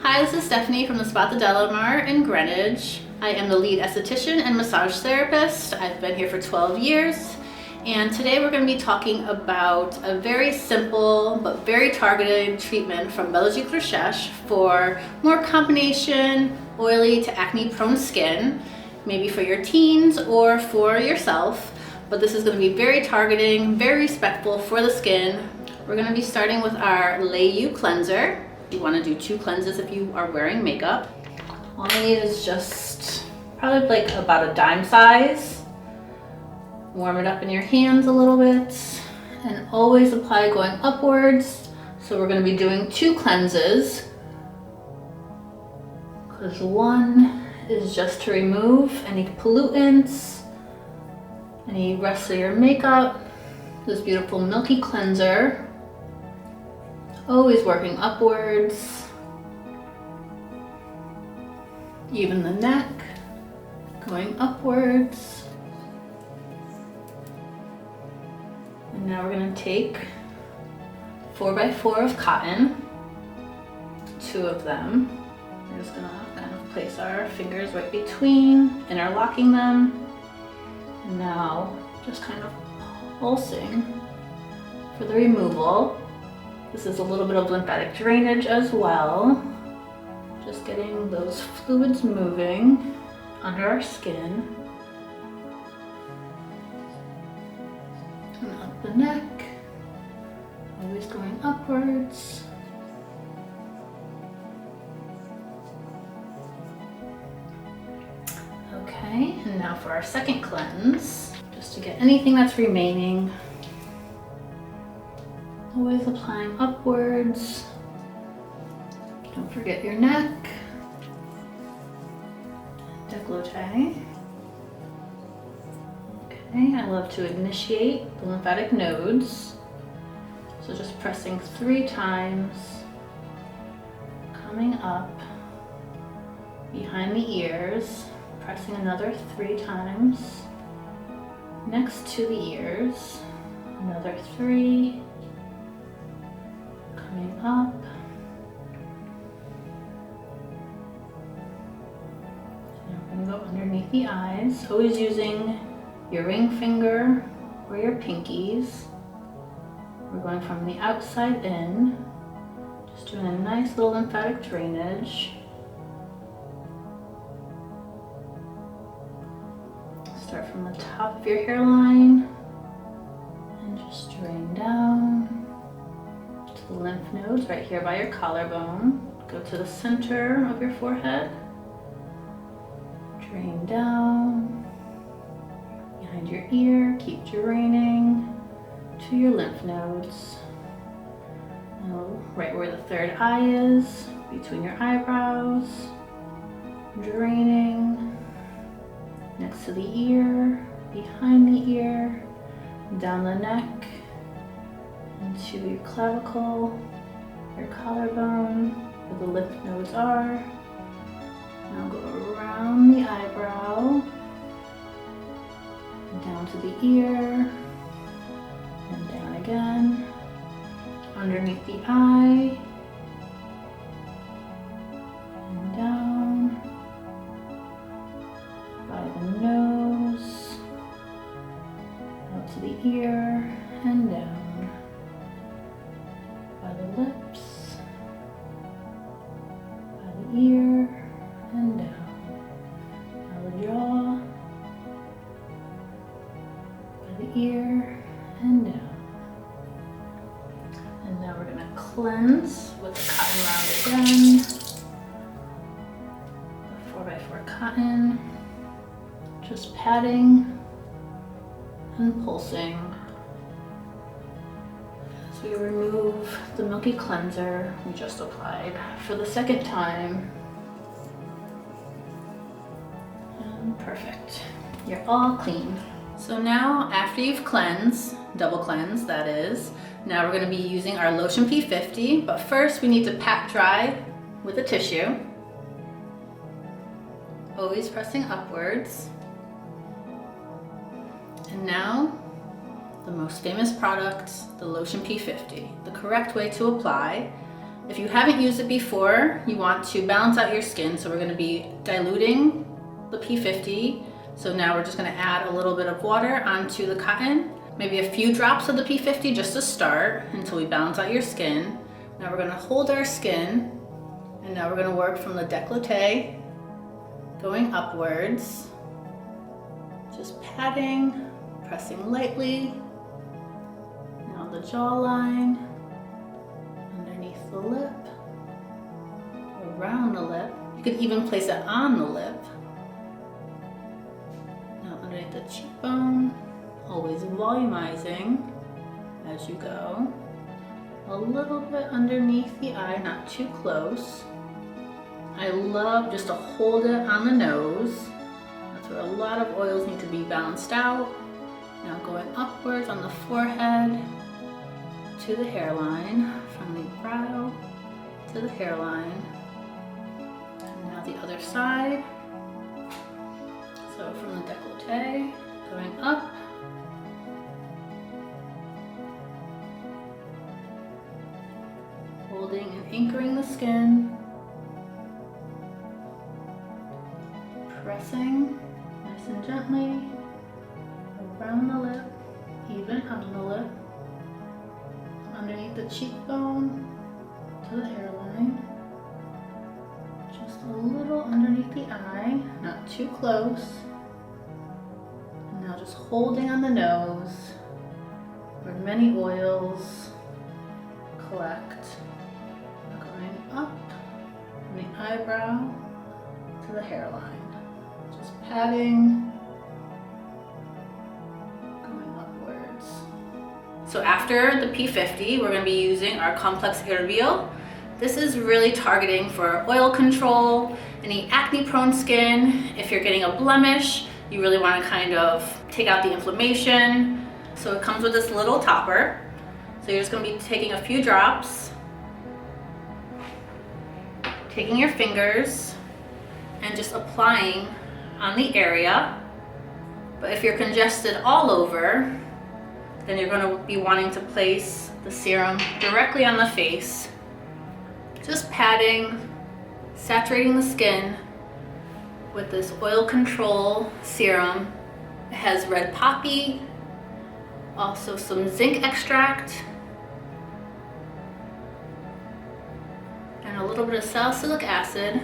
Hi, this is Stephanie from the Spa at the Delamar in Greenwich. I am the lead esthetician and massage therapist. I've been here for 12 years. And today we're going to be talking about a very simple but very targeted treatment from Biologique Recherche for more combination oily to acne prone skin, maybe for your teens or for yourself. But this is going to be very targeting, very respectful for the skin. We're going to be starting with our Lait U Cleanser. You want to do 2 cleanses if you are wearing makeup. All I need is just probably like about a dime size. Warm it up in your hands a little bit and always apply going upwards. So we're going to be doing 2 cleanses because one is just to remove any pollutants, any rest of your makeup. This beautiful milky cleanser. Always working upwards. Even the neck, going upwards. And now we're going to take 4x4 of cotton, 2 of them. We're just going to kind of place our fingers right between, interlocking them. And now just kind of pulsing for the removal. This is a little bit of lymphatic drainage as well. Just getting those fluids moving under our skin. And up the neck, always going upwards. Okay, and now for our second cleanse, just to get anything that's remaining. Always applying upwards. Don't forget your neck, décolleté. Okay, I love to initiate the lymphatic nodes. So just pressing 3 times, coming up behind the ears, pressing another 3 times, next to the ears, another 3, coming up, and we're going to go underneath the eyes, always using your ring finger or your pinkies. We're going from the outside in, just doing a nice little lymphatic drainage. Start from the top of your hairline and just drain down to the lymph nodes right here by your collarbone. Go to the center of your forehead. Drain down behind your ear. Keep draining to your lymph nodes. Now, right where the third eye is, between your eyebrows. Draining next to the ear, behind the ear, down the neck, into your clavicle, your collarbone, where the lymph nodes are. Now go around the eyebrow, down to the ear, and down again, underneath the eye, and down, by the nose, out to the ear, and down. By the lips, by the ear, and down. By the jaw, by the ear, and down. And now we're going to cleanse with the cotton round again. The 4x4 cotton. Just patting and pulsing as we remove the milky cleanser we just applied for the second time. And perfect. You're all clean. So now after you've cleansed, double cleanse that is, now we're going to be using our Lotion P50, but first we need to pat dry with a tissue. Always pressing upwards. And now, the most famous product, the Lotion P50. The correct way to apply If you haven't used it before, you want to balance out your skin. So we're going to be diluting the P50. So now we're just going to add a little bit of water onto the cotton, maybe a few drops of the P50 just to start until we balance out your skin. Now we're going to hold our skin, and now we're going to work from the décolleté going upwards, just patting, pressing lightly. Now the jawline, underneath the lip, around the lip. You could even place it on the lip. Now underneath the cheekbone, always volumizing as you go. A little bit underneath the eye, not too close. I love just to hold it on the nose. That's where a lot of oils need to be balanced out. Now going upwards on the forehead to the hairline, from the brow to the hairline. And now the other side. So from the décolleté, going up. Holding and anchoring the skin. Pressing nice and gently around the lip, even on the lip, underneath the cheekbone to the hairline, just a little underneath the eye, not too close. And now just holding on the nose where many oils collect, going up from the eyebrow to the hairline. Just patting, going upwards. So after the P50, we're going to be using our Complexe Iribiol. This is really targeting for oil control, any acne-prone skin. If you're getting a blemish, you really want to kind of take out the inflammation. So it comes with this little topper. So you're just going to be taking a few drops, taking your fingers, and just applying on the area. But if you're congested all over, then you're going to be wanting to place the serum directly on the face. Just patting, saturating the skin with this oil control serum. It has red poppy, also some zinc extract, and a little bit of salicylic acid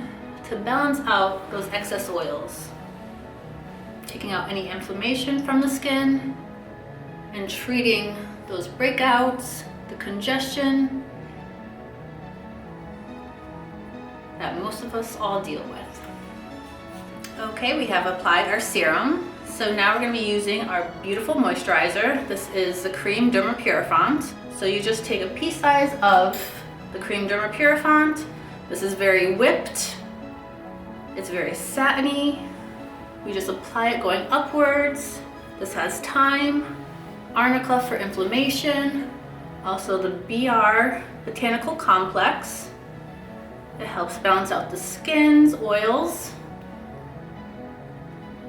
to balance out those excess oils. Taking out any inflammation from the skin and treating those breakouts, the congestion that most of us all deal with. Okay, we have applied our serum. So now we're going to be using our beautiful moisturizer. This is the Creme Dermopurifiante. So you just take a pea size of the Creme Dermopurifiante. This is very whipped. It's very satiny. We just apply it going upwards. This has thyme, arnica for inflammation, also the BR Botanical Complex. It helps balance out the skin's oils.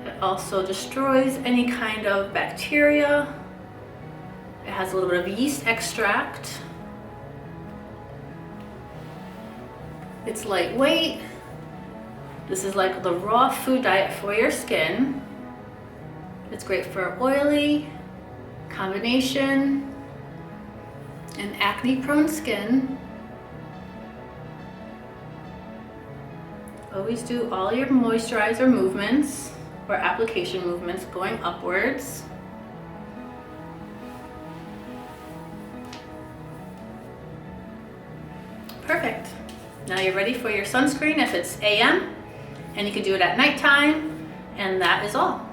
It also destroys any kind of bacteria. It has a little bit of yeast extract. It's lightweight. This is like the raw food diet for your skin. It's great for oily, combination, and acne-prone skin. Always do all your moisturizer movements or application movements going upwards. Perfect. Now you're ready for your sunscreen if it's AM. And you can do it at nighttime, and that is all.